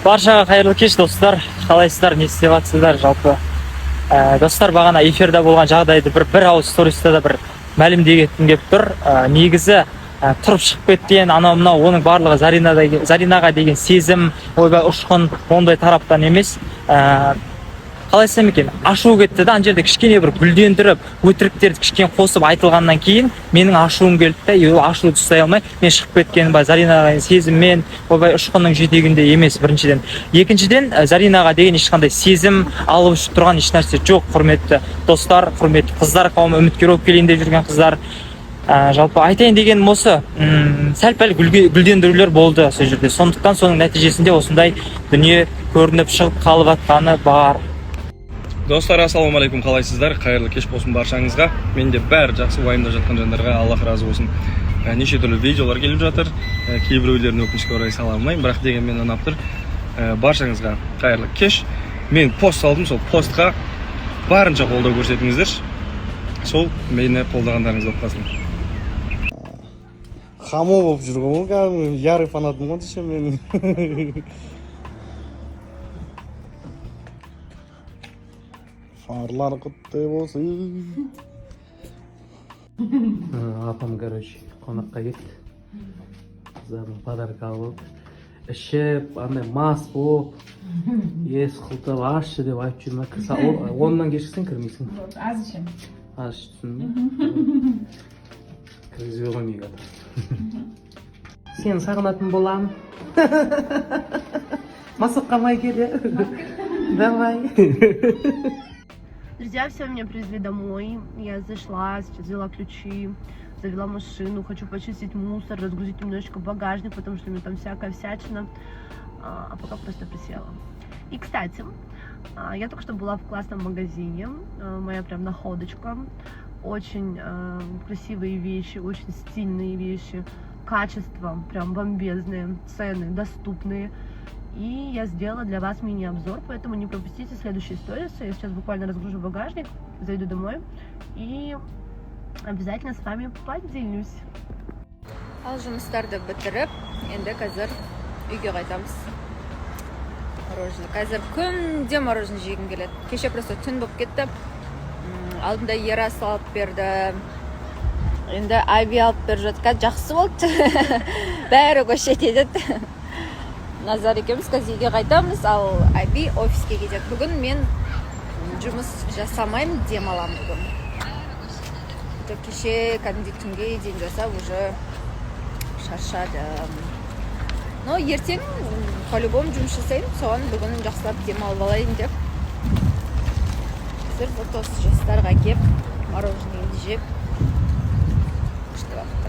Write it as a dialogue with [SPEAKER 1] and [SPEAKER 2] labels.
[SPEAKER 1] Баршаға қайырлы кеш, достар. Қалайсыздар, не істеп жатсыздар жалпы? Достар, бағана эфирде болған жағдайды бір ауыз сториста да бір мәлімдей кеткім келіп тұр. Негізі тұрып шығып кеткен анау-мынау, оның барлығы Заринаға деген сезім, ойбай ұшқын, ондай тараптан емес. Қалай айтсам екен, ашуы кетті да, ана жерде кішкене бір гүлдендіріп, өтіріктерді кішкене қосып айтылғаннан кейін менің ашуым келді да, ол ашуды ұстай алмай мен шығып кеткенім бар. Заринаға деген сезіммен, ойбай ұшқынның жетегінде емес, біріншіден. Екіншіден, Заринаға деген ешқандай сезім алып ұшып тұрған ешнәрсе жоқ, құрметті достар, құрметті қыздар қауымы, үміткер болып келейін деп жүрген қыздар. Жалпы айтайын дегенім осы, сәл-пәл гүлдендірулер болды сол жерде. Сондықтан соның нәтижесінде осындай дүние көрініп шығып қалып жатқаны бар.
[SPEAKER 2] Достар, ассалаумағалейкум, қалайсыздар? Қайырлы кеш болсын баршаңызға. Менде бәрі жақсы, уайымдап жатқан жандарға Аллах разы болсын. Неше түрлі видеолар келіп жатыр. Кейбіреулерін өкінішке орай сала алмаймын, бірақ дегенмен ұнап тұр. Баршаңызға қайырлы кеш. Мен пост салдым, сол постқа барынша қолдау көрсетіңіздер. Сол мені қолдағандарыңыз болып қалсын.
[SPEAKER 3] Хамо болып жүрген ғой, ярый фанатым ғой десем мен. Фарлар құтты болсын.
[SPEAKER 1] Апам, короче, қонаққа кетті. Қыздарым подарка алып, ішіп, андай мас болып, ес қылтып, ашшы деп айтып жүрме. Онынан кешіксең кірмейсің.
[SPEAKER 4] Аз ішем.
[SPEAKER 1] Аз түсіндің. Кіргізбей қоймай қатыр. Сені сағынатын болам. Масыққамай келе. Давай.
[SPEAKER 4] Друзья, все, меня привезли домой. Я зашла, сейчас взяла ключи, завела машину, хочу почистить мусор, разгрузить немножечко багажник, потому что у меня там всякая всячина. А пока просто присела. И, кстати, я только что была в классном магазине, моя прям находочка. Очень красивые вещи, очень стильные вещи, качество прям бомбезные, цены доступные. И я сделала для вас мини-обзор, поэтому не пропустите следующие сторис. Я сейчас буквально разгружу багажник, зайду домой и обязательно с вами поделюсь.
[SPEAKER 5] Ал жұмыстарды бітіріп, енді қазір үйге қайтамыз. Мороженое. Қазір күнде мороженое жегім келеді. Кеше просто түн болып кетті. Алдында Ерас алып берді. Енді Айби алып беріп жатқан жақсы болды. Бәрі көшет едеді. Назар екеуміз қазір үйге қайтамыз, ал Айби офиске кетеді. Бүгін мен жұмыс жасамаймын, демаламын бүгін. Кеше кәдімгідей түнге дейін жасап, уже шаршадым. Но ертең по-любому жұмыс жасаймын, соған бүгін жақсылап демалып алайын деп. Қазір вот осы жастарға кеп, мороженеңді жеп, күшті уақытта.